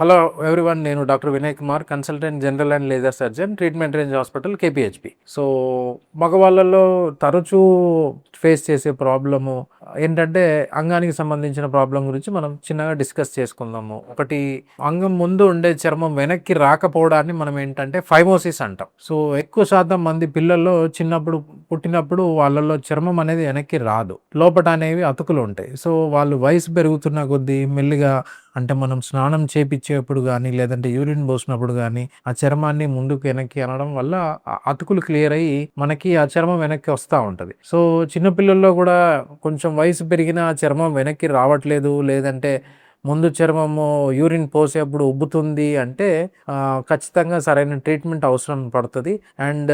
Hello everyone, నేను doctor Vinay Kumar, consultant general and laser surgeon, treatment range hospital KPHB. So మగవాళ్ళలో తరచూ face చేసే problem ఏంటంటే అంగానికి సంబంధించిన ప్రాబ్లం గురించి మనం చిన్నగా డిస్కస్ చేసుకుందాము. ఒకటి, అంగం ముందు ఉండే చర్మం వెనక్కి రాకపోవడాన్ని మనం ఏంటంటే ఫైమోసిస్ అంటాం. సో ఎక్కువ శాతం మంది పిల్లల్లో చిన్నప్పుడు పుట్టినప్పుడు వాళ్ళల్లో చర్మం అనేది వెనక్కి రాదు, లోపట అనేవి అతుకులు ఉంటాయి. సో వాళ్ళు వయసు పెరుగుతున్న కొద్దీ మెల్లిగా, అంటే మనం స్నానం చేపించేప్పుడు కానీ లేదంటే యూరిన్ పోసినప్పుడు కానీ ఆ చర్మాన్ని ముందుకు వెనక్కి అనడం వల్ల అతుకులు క్లియర్ అయ్యి మనకి ఆ చర్మం వెనక్కి వస్తూ ఉంటుంది. సో చిన్నపిల్లల్లో కూడా కొంచెం వయసు పెరిగిన చర్మం వెనక్కి రావట్లేదు, లేదంటే ముందు చర్మము యూరిన్ పోసేప్పుడు ఉబ్బుతుంది అంటే ఖచ్చితంగా సరైన ట్రీట్మెంట్ అవసరం పడుతుంది. అండ్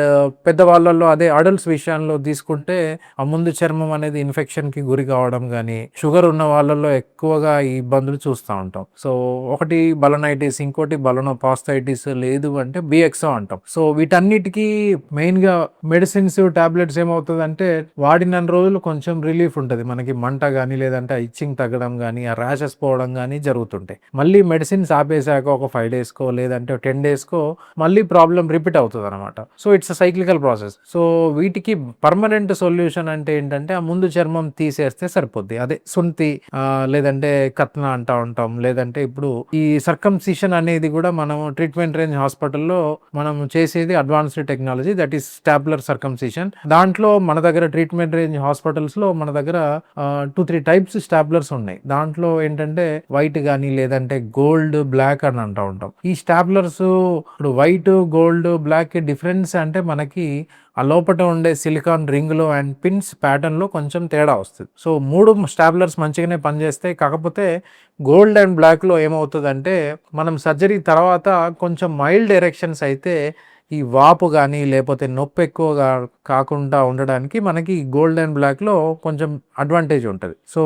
పెద్దవాళ్ళల్లో, అదే అడల్ట్స్ విషయంలో తీసుకుంటే ఆ ముందు చర్మం అనేది ఇన్ఫెక్షన్కి గురి కావడం కానీ, షుగర్ ఉన్న వాళ్ళల్లో ఎక్కువగా ఈ ఇబ్బందులు చూస్తూ ఉంటాం. సో ఒకటి బలనైటిస్, ఇంకోటి బలనోపాస్థైటిస్, లేదు అంటే బిఎక్సో అంటాం. సో వీటన్నిటికీ మెయిన్గా మెడిసిన్స్, టాబ్లెట్స్ ఏమవుతుందంటే వాడిన రోజులు కొంచెం రిలీఫ్ ఉంటుంది, మనకి మంట కానీ లేదంటే ఇచ్చింగ్ తగ్గడం కానీ ఆ ర్యాషెస్ పోవడం కానీ జరుగుతుంటాయి. మళ్ళీ మెడిసిన్స్ ఆపేసాక ఒక 5 డేస్కో లేదంటే 10 డేస్కో మళ్ళీ ప్రాబ్లం రిపీట్ అవుతుంది అనమాట. So it's a cyclical process. So వీటికి పర్మనెంట్ సొల్యూషన్ అంటే ఏంటంటే ఆ ముందు చర్మం తీసేస్తే సరిపోద్ది. అదే సున్తి లేదంటే కత్న అంటా ఉంటాం, లేదంటే ఇప్పుడు ఈ సర్కంసిషన్ అనేది కూడా మనం ట్రీట్మెంట్ రేంజ్ హాస్పిటల్లో మనం చేసేది advanced technology, that is stapler circumcision. దాంట్లో మన దగ్గర ట్రీట్మెంట్ రేంజ్ హాస్పిటల్స్ లో మన దగ్గర 2-3 టైప్స్ స్టాప్లర్స్ ఉన్నాయి. దాంట్లో ఏంటంటే వైట్ కానీ లేదంటే గోల్డ్, బ్లాక్ అని అంటూ ఉంటాం. ఈ స్టాప్లర్స్ ఇప్పుడు వైట్, గోల్డ్, బ్లాక్ డిఫరెన్స్ అంటే మనకి ఆ లోపల ఉండే సిలికాన్ రింగ్లో అండ్ పిన్స్ ప్యాటర్న్లో కొంచెం తేడా వస్తుంది. సో 3 స్టాప్లర్స్ మంచిగానే పనిచేస్తాయి. కాకపోతే గోల్డ్ అండ్ బ్లాక్లో ఏమవుతుందంటే మనం సర్జరీ తర్వాత కొంచెం మైల్డ్ ఎరెక్షన్స్ అయితే ఈ వాపు కానీ లేకపోతే నొప్పి ఎక్కువగా కాకుండా ఉండడానికి మనకి గోల్డ్ అండ్ బ్లాక్లో కొంచెం అడ్వాంటేజ్ ఉంటుంది. సో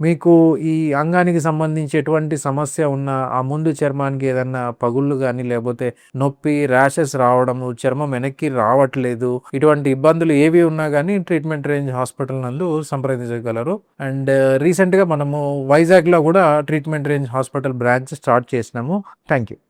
మీకు ఈ అంగానికి సంబంధించి ఎటువంటి సమస్య ఉన్నా, ఆ ముందు చర్మానికి ఏదన్నా పగుళ్ళు కానీ లేకపోతే నొప్పి, ర్యాషెస్ రావడము, చర్మం వెనక్కి రావట్లేదు, ఇటువంటి ఇబ్బందులు ఏవి ఉన్నా కానీ ట్రీట్మెంట్ రేంజ్ హాస్పిటల్ నందు సంప్రదించగలరు. అండ్ రీసెంట్గా మనము వైజాగ్లో కూడా treatment range hospital branch start చేసినాము. Thank you.